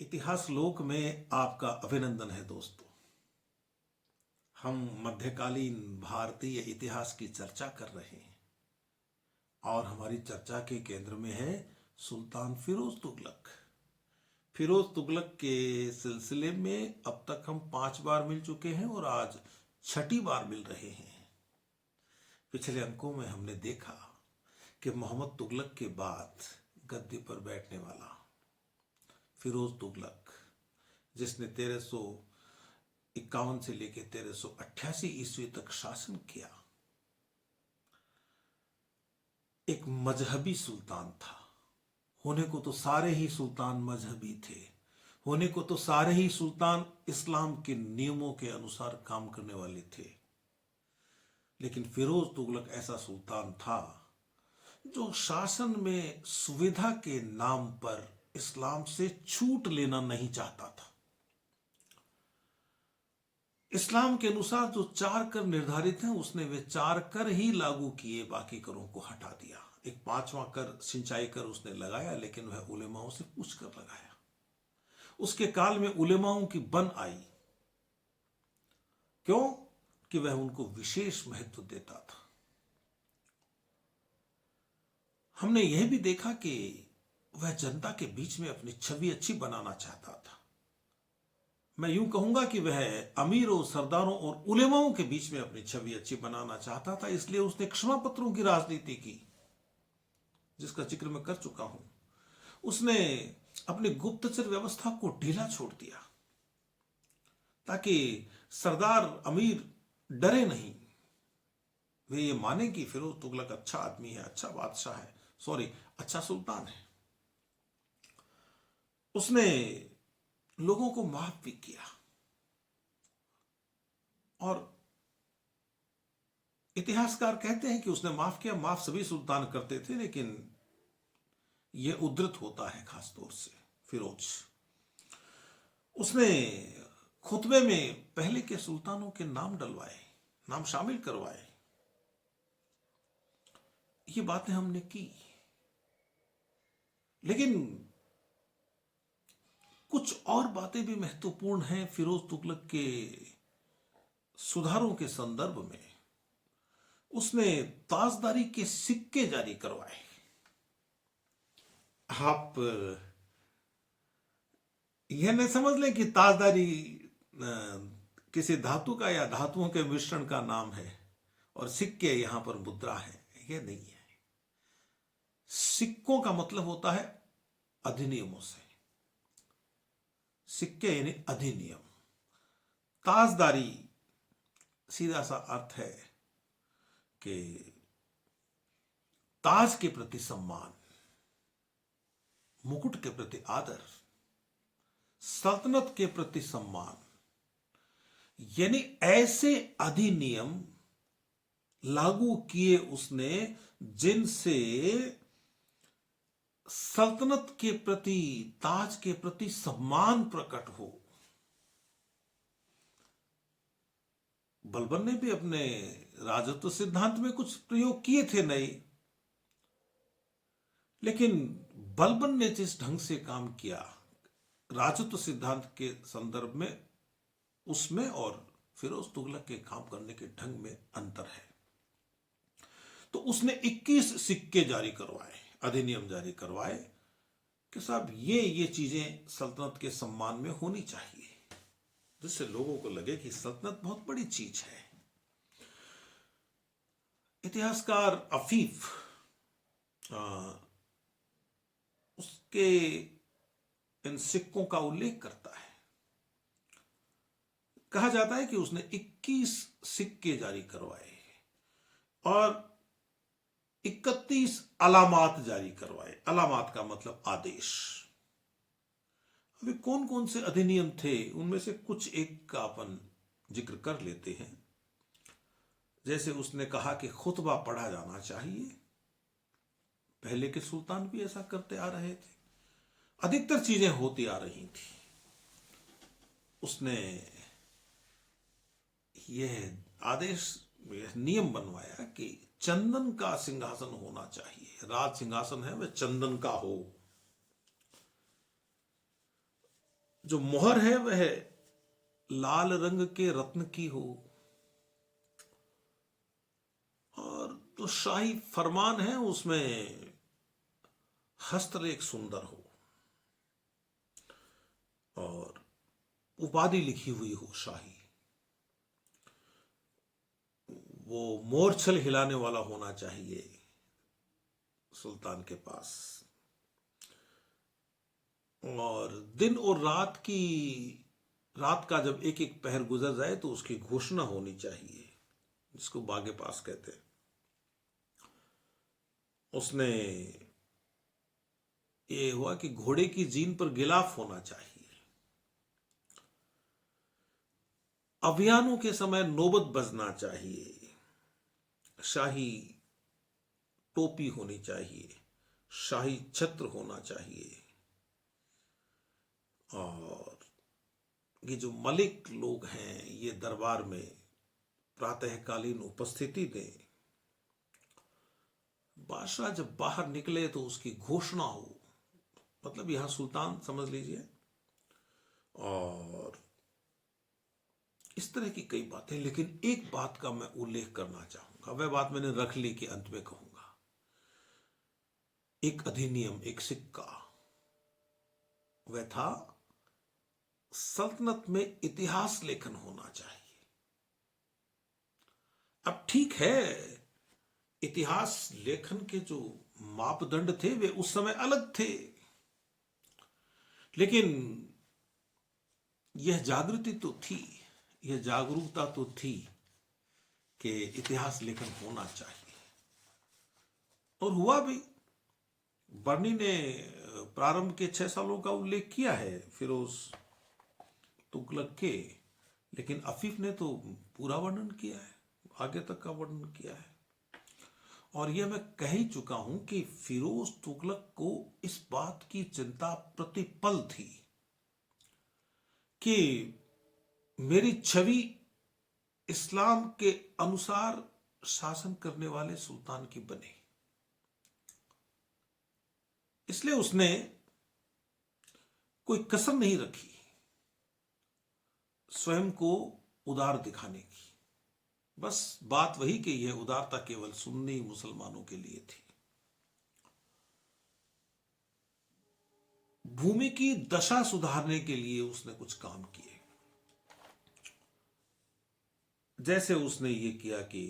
इतिहास लोक में आपका अभिनंदन है दोस्तों। हम मध्यकालीन भारतीय इतिहास की चर्चा कर रहे हैं और हमारी चर्चा के केंद्र में है सुल्तान फिरोज तुगलक। फिरोज तुगलक के सिलसिले में अब तक हम 5 बार मिल चुके हैं और आज 6ठी बार मिल रहे हैं। पिछले अंकों में हमने देखा कि मोहम्मद तुगलक के बाद गद्दी पर बैठने वाला फिरोज तुगलक, जिसने 1351 से लेकर 1388 ईस्वी तक शासन किया, एक मजहबी सुल्तान था। होने को तो सारे ही सुल्तान मजहबी थे, होने को तो सारे ही सुल्तान इस्लाम के नियमों के अनुसार काम करने वाले थे, लेकिन फिरोज तुगलक ऐसा सुल्तान था जो शासन में सुविधा के नाम पर इस्लाम से छूट लेना नहीं चाहता था। इस्लाम के अनुसार जो 4 कर निर्धारित हैं, उसने वे 4 कर ही लागू किए, बाकी करों को हटा दिया। एक 5वां कर सिंचाई कर उसने लगाया, लेकिन वह उलेमाओं से पूछ कर लगाया। उसके काल में उलेमाओं की बन आई। क्यों? कि वह उनको विशेष महत्व देता था। हमने यह भी देखा कि वह जनता के बीच में अपनी छवि अच्छी बनाना चाहता था। मैं यूं कहूंगा कि वह अमीरों, सरदारों और उलेमाओं के बीच में अपनी छवि अच्छी बनाना चाहता था। इसलिए उसने क्षमा पत्रों की राजनीति की, जिसका जिक्र मैं कर चुका हूं। उसने अपनी गुप्तचर व्यवस्था को ढीला छोड़ दिया ताकि सरदार अमीर डरे नहीं। वे ये माने कि फिरोज तुगलक अच्छा आदमी है, अच्छा बादशाह है, अच्छा सुल्तान है। उसने लोगों को माफ भी किया और इतिहासकार कहते हैं कि उसने माफ किया। माफ सभी सुल्तान करते थे, लेकिन यह उद्धृत होता है खास तौर से फिरोज। उसने खुतबे में पहले के सुल्तानों के नाम डलवाए, नाम शामिल करवाए। ये बातें हमने की, लेकिन कुछ और बातें भी महत्वपूर्ण हैं फिरोज तुगलक के सुधारों के संदर्भ में। उसने ताजदारी के सिक्के जारी करवाए। आप यह नहीं समझ लें कि ताजदारी किसी धातु का या धातुओं के मिश्रण का नाम है और सिक्के यहां पर मुद्रा है, यह नहीं है। सिक्कों का मतलब होता है अधिनियमों से। सिक्के यानी अधिनियम। ताजदारी सीधा सा अर्थ है कि ताज के प्रति सम्मान, मुकुट के प्रति आदर, सल्तनत के प्रति सम्मान, यानी ऐसे अधिनियम लागू किए उसने जिनसे सल्तनत के प्रति, ताज के प्रति सम्मान प्रकट हो। बलबन ने भी अपने राजत्व सिद्धांत में कुछ प्रयोग किए थे नए, लेकिन बलबन ने जिस ढंग से काम किया राजत्व सिद्धांत के संदर्भ में, उसमें और फिरोज तुगलक के काम करने के ढंग में अंतर है। तो उसने 21 सिक्के जारी करवाए, अधिनियम जारी करवाए कि साहब ये चीजें सल्तनत के सम्मान में होनी चाहिए, जिससे लोगों को लगे कि सल्तनत बहुत बड़ी चीज है। इतिहासकार अफीफ उसके इन सिक्कों का उल्लेख करता है। कहा जाता है कि उसने 21 सिक्के जारी करवाए और 31 अलामात जारी करवाए। अलामात का मतलब आदेश। अभी कौन कौन से अधिनियम थे, उनमें से कुछ एक का अपन जिक्र कर लेते हैं। जैसे उसने कहा कि खुतबा पढ़ा जाना चाहिए। पहले के सुल्तान भी ऐसा करते आ रहे थे, अधिकतर चीजें होती आ रही थी। उसने यह आदेश, यह नियम बनवाया कि चंदन का सिंहासन होना चाहिए। राज सिंहासन है वह चंदन का हो। जो मोहर है वह लाल रंग के रत्न की हो, और जो शाही फरमान है उसमें हस्तलेख सुंदर हो, और उपाधि लिखी हुई हो शाही, वो मोरछल हिलाने वाला होना चाहिए सुल्तान के पास, और दिन और रात का जब एक एक पहर गुजर जाए तो उसकी घोषणा होनी चाहिए, जिसको बागे पास कहते हैं। उसने ये हुआ कि घोड़े की जीन पर गिलाफ होना चाहिए, अभियानों के समय नौबत बजना चाहिए, शाही टोपी होनी चाहिए, शाही छत्र होना चाहिए, और ये जो मलिक लोग हैं ये दरबार में प्रातःकालीन उपस्थिति दें, बादशाह जब बाहर निकले तो उसकी घोषणा हो, मतलब यहां सुल्तान समझ लीजिए। और इस तरह की कई बातें, लेकिन एक बात का मैं उल्लेख करना चाहूंगा, वह बात मैंने रख ली कि अंत में कहूंगा। एक अधिनियम, एक सिक्का, वह था सल्तनत में इतिहास लेखन होना चाहिए। अब ठीक है, इतिहास लेखन के जो मापदंड थे वे उस समय अलग थे, लेकिन यह जागृति तो थी, यह जागरूकता तो थी कि इतिहास लेखन होना चाहिए, और हुआ भी। बर्नी ने प्रारंभ के 6 सालों का उल्लेख किया है फिरोज तुगलक के, लेकिन अफीफ ने तो पूरा वर्णन किया है, आगे तक का वर्णन किया है। और यह मैं कह ही चुका हूं कि फिरोज तुगलक को इस बात की चिंता प्रतिपल थी कि मेरी छवि इस्लाम के अनुसार शासन करने वाले सुल्तान की बने। इसलिए उसने कोई कसर नहीं रखी स्वयं को उदार दिखाने की। बस बात वही कि यह उदारता केवल सुन्नी मुसलमानों के लिए थी। भूमि की दशा सुधारने के लिए उसने कुछ काम किए, जैसे उसने ये किया कि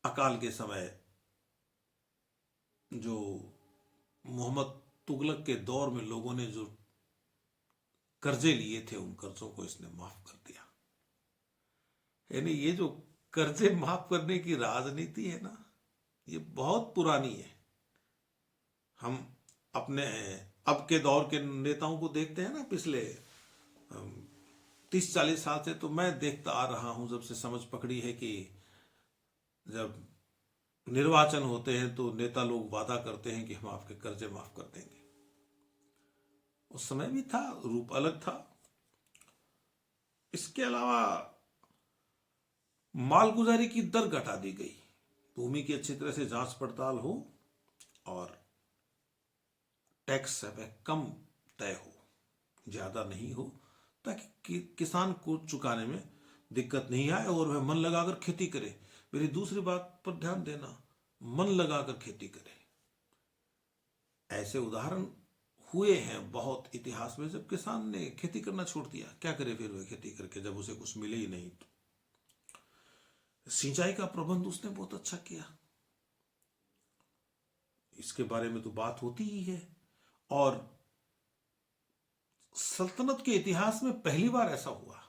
अकाल के समय जो मोहम्मद तुगलक के दौर में लोगों ने जो कर्जे लिए थे उन कर्जों को इसने माफ कर दिया। यानी ये जो कर्जे माफ करने की राजनीति है ना, ये बहुत पुरानी है। हम अपने अब के दौर के नेताओं को देखते हैं ना, पिछले 30-40 साल से तो मैं देखता आ रहा हूं, जब से समझ पकड़ी है कि जब निर्वाचन होते हैं तो नेता लोग वादा करते हैं कि हम आपके कर्जे माफ कर देंगे। उस समय भी था, रूप अलग था। इसके अलावा मालगुजारी की दर घटा दी गई, भूमि की अच्छी तरह से जांच पड़ताल हो और टैक्स वह कम तय हो, ज्यादा नहीं हो, ताकि किसान को चुकाने में दिक्कत नहीं आए और वह मन लगाकर खेती करे। मेरी दूसरी बात पर ध्यान देना, मन लगाकर खेती करे। ऐसे उदाहरण हुए हैं बहुत इतिहास में, जब किसान ने खेती करना छोड़ दिया। क्या करे फिर वह खेती करके, जब उसे कुछ मिले ही नहीं तो। सिंचाई का प्रबंध उसने बहुत अच्छा किया, इसके बारे में तो बात होती ही है। और सल्तनत के इतिहास में पहली बार ऐसा हुआ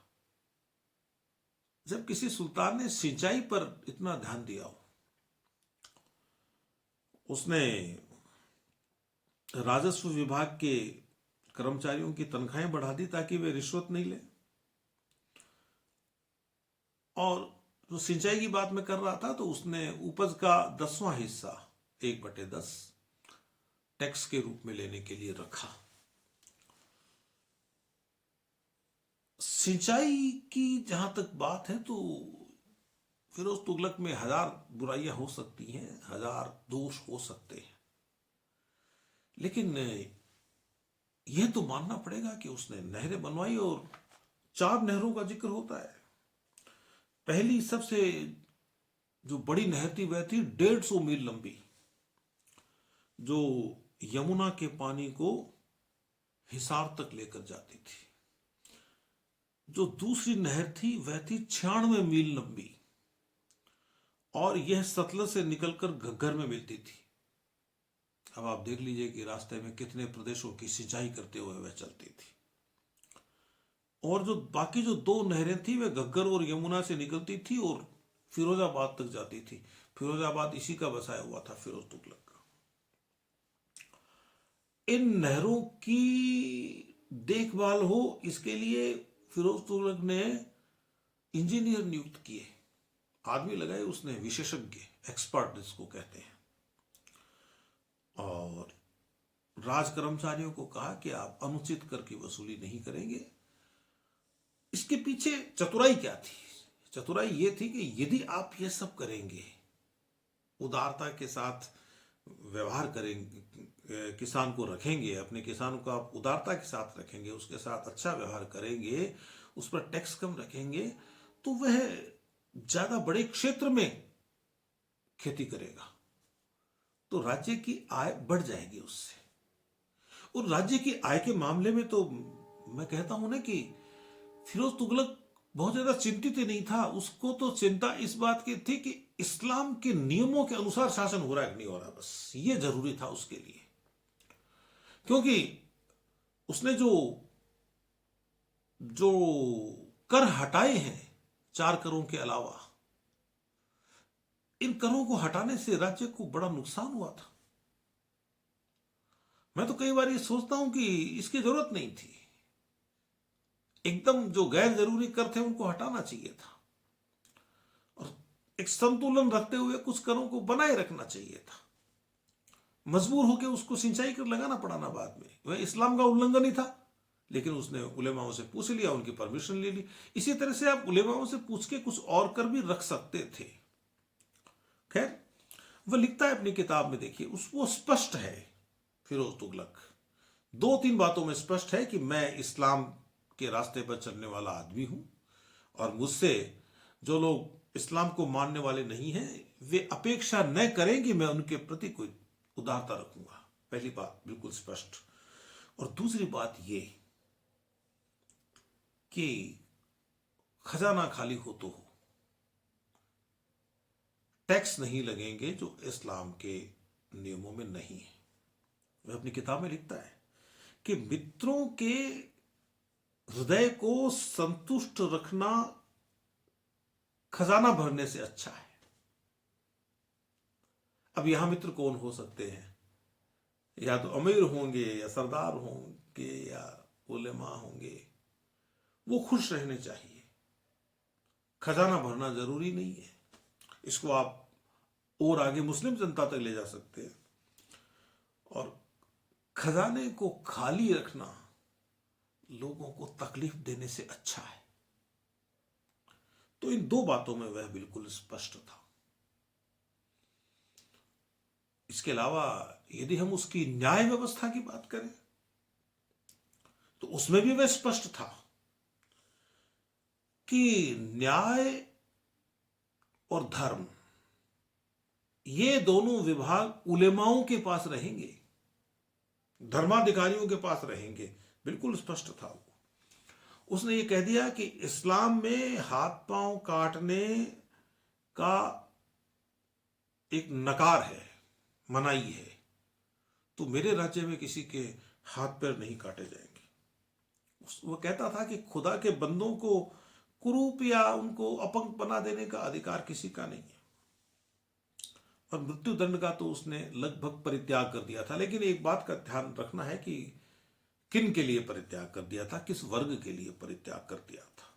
जब किसी सुल्तान ने सिंचाई पर इतना ध्यान दिया हो। उसने राजस्व विभाग के कर्मचारियों की तनख्वाहें बढ़ा दी ताकि वे रिश्वत नहीं ले। और जो सिंचाई की बात मैं कर रहा था, तो उसने उपज का 10वां हिस्सा 1/10 टैक्स के रूप में लेने के लिए रखा। सिंचाई की जहां तक बात है तो फिरोज तुगलक में 1000 बुराइयां हो सकती हैं, 1000 दोष हो सकते हैं, लेकिन यह तो मानना पड़ेगा कि उसने नहरें बनवाई, और 4 नहरों का जिक्र होता है। पहली सबसे जो बड़ी नहर थी वह थी 150 मील लंबी, जो यमुना के पानी को हिसार तक लेकर जाती थी। जो दूसरी नहर थी वह थी 96 मील लंबी, और यह सतलज से निकलकर घग्गर में मिलती थी। अब आप देख लीजिए कि रास्ते में कितने प्रदेशों की सिंचाई करते हुए वह चलती थी। और जो बाकी जो 2 नहरें थी वह घग्गर और यमुना से निकलती थी और फिरोजाबाद तक जाती थी। फिरोजाबाद इसी का बसाया हुआ था, फिरोज तुगलक का। इन नहरों की देखभाल हो, इसके लिए फिरोज तुगलक ने इंजीनियर नियुक्त किए, आदमी लगाए उसने, विशेषज्ञ, एक्सपर्ट जिसको कहते हैं। और राज कर्मचारियों को कहा कि आप अनुचित कर की वसूली नहीं करेंगे। इसके पीछे चतुराई क्या थी? चतुराई यह थी कि यदि आप यह सब करेंगे, उदारता के साथ व्यवहार करेंगे, किसान को रखेंगे, अपने किसानों को आप उदारता के साथ रखेंगे, उसके साथ अच्छा व्यवहार करेंगे, उस पर टैक्स कम रखेंगे, तो वह ज्यादा बड़े क्षेत्र में खेती करेगा, तो राज्य की आय बढ़ जाएगी उससे। और राज्य की आय के मामले में तो मैं कहता हूं ना कि फिरोज तुगलक बहुत ज्यादा चिंतित ही नहीं था। उसको तो चिंता इस बात की थी कि इस्लाम के नियमों के अनुसार शासन हो रहा है कि नहीं हो रहा, बस ये जरूरी था उसके लिए। क्योंकि उसने जो जो कर हटाए हैं 4 करों के अलावा, इन करों को हटाने से राज्य को बड़ा नुकसान हुआ था। मैं तो कई बार ये सोचता हूं कि इसकी जरूरत नहीं थी। एकदम जो गैर जरूरी कर थे उनको हटाना चाहिए था, और एक संतुलन रखते हुए कुछ करों को बनाए रखना चाहिए था। मजबूर होकर उसको सिंचाई कर लगाना पड़ा ना बाद में, वह इस्लाम का उल्लंघन ही था, लेकिन उसने उलेमाओं से पूछ लिया, उनकी परमिशन ले ली। इसी तरह से आप उलेमाओं से पूछ के कुछ और कर भी रख सकते थे। खैर, वह लिखता है अपनी किताब में, देखिए वो स्पष्ट है फिरोज तुगलक, 2-3 बातों में स्पष्ट है कि मैं इस्लाम के रास्ते पर चलने वाला आदमी हूं, और मुझसे जो लोग इस्लाम को मानने वाले नहीं हैं वे अपेक्षा न करें कि मैं उनके प्रति कोई उदारता रखूंगा। पहली बात बिल्कुल स्पष्ट। और दूसरी बात ये कि खजाना खाली हो तो हो, टैक्स नहीं लगेंगे जो इस्लाम के नियमों में नहीं है। वह अपनी किताब में लिखता है कि मित्रों के हृदय को संतुष्ट रखना खजाना भरने से अच्छा है। अब यहां मित्र कौन हो सकते हैं? या तो अमीर होंगे, या सरदार होंगे, या उलेमा होंगे। वो खुश रहने चाहिए, खजाना भरना जरूरी नहीं है। इसको आप और आगे मुस्लिम जनता तक ले जा सकते हैं। और खजाने को खाली रखना लोगों को तकलीफ देने से अच्छा है। तो इन 2 बातों में वह बिल्कुल स्पष्ट था। इसके अलावा यदि हम उसकी न्याय व्यवस्था की बात करें तो उसमें भी वह स्पष्ट था कि न्याय और धर्म, ये दोनों विभाग उलेमाओं के पास रहेंगे, धर्माधिकारियों के पास रहेंगे। बिल्कुल स्पष्ट था वो। उसने ये कह दिया कि इस्लाम में हाथ पांव काटने का एक नकार है, मनाही है, तो मेरे राज्य में किसी के हाथ पैर नहीं काटे जाएंगे। वो कहता था कि खुदा के बंदों को कुरूप या उनको अपंग बना देने का अधिकार किसी का नहीं है। और मृत्यु दंड का तो उसने लगभग परित्याग कर दिया था। लेकिन एक बात का ध्यान रखना है कि किन के लिए परित्याग कर दिया था, किस वर्ग के लिए परित्याग कर दिया था।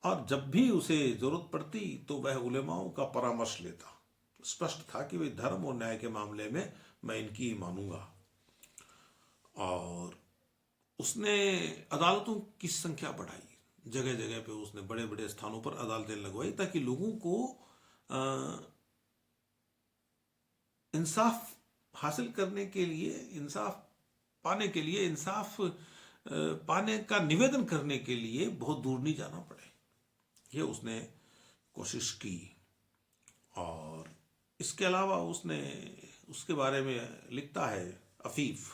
और जब भी उसे जरूरत पड़ती तो वह उलेमाओं का परामर्श लेता। स्पष्ट था कि वे धर्म और न्याय के मामले में मैं इनकी ही मानूंगा। और उसने अदालतों की संख्या बढ़ाई, जगह जगह पे उसने बड़े बड़े स्थानों पर अदालतें लगवाई, ताकि लोगों को इंसाफ हासिल करने के लिए, इंसाफ पाने के लिए, इंसाफ पाने का निवेदन करने के लिए बहुत दूर नहीं जाना पड़े। ये उसने कोशिश की। और इसके अलावा उसने उसके बारे में लिखता है अफीफ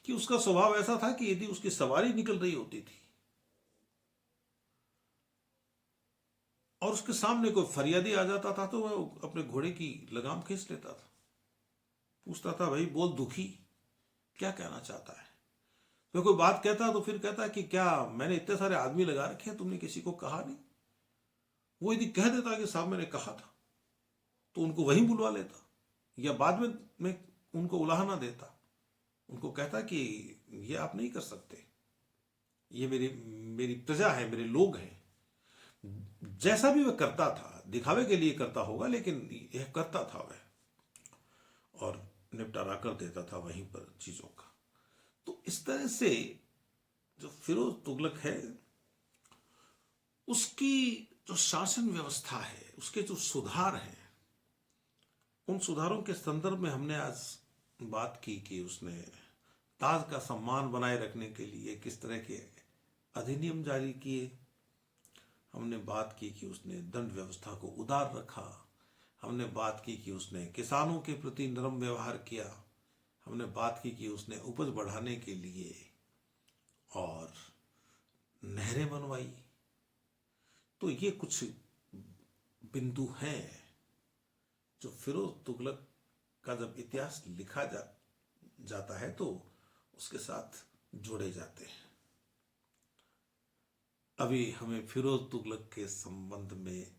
कि उसका स्वभाव ऐसा था कि यदि उसकी सवारी निकल रही होती थी और उसके सामने कोई फरियादी आ जाता था तो वह अपने घोड़े की लगाम खींच लेता था, पूछता था भाई बोल दुखी, क्या कहना चाहता है। तो कोई बात कहता तो फिर कहता कि क्या मैंने इतने सारे आदमी लगा रखे हैं, तुमने किसी को कहा नहीं। वो यदि कह देता कि साहब मैंने कहा था तो उनको वहीं बुलवा लेता, या बाद में मैं उनको उलाहना देता, उनको कहता कि ये आप नहीं कर सकते, ये मेरी मेरी प्रजा है, मेरे लोग हैं। जैसा भी वह करता था, दिखावे के लिए करता होगा लेकिन यह करता था वह, और निपटारा कर देता था वहीं पर चीजों का। तो इस तरह से जो फिरोज तुगलक है, उसकी जो शासन व्यवस्था है, उसके जो सुधार हैं, उन सुधारों के संदर्भ में हमने आज बात की कि उसने ताज का सम्मान बनाए रखने के लिए किस तरह के अधिनियम जारी किए। हमने बात की कि उसने दंड व्यवस्था को उदार रखा। हमने बात की कि उसने किसानों के प्रति नरम व्यवहार किया। हमने बात की कि उसने उपज बढ़ाने के लिए और नहरें बनवाई। तो ये कुछ बिंदु हैं जो फिरोज तुगलक का जब इतिहास लिखा जाता है तो उसके साथ जोड़े जाते हैं। अभी हमें फिरोज तुगलक के संबंध में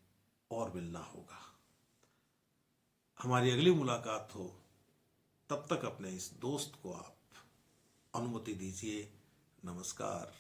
और मिलना होगा। हमारी अगली मुलाकात हो, तब तक अपने इस दोस्त को आप अनुमति दीजिए। नमस्कार।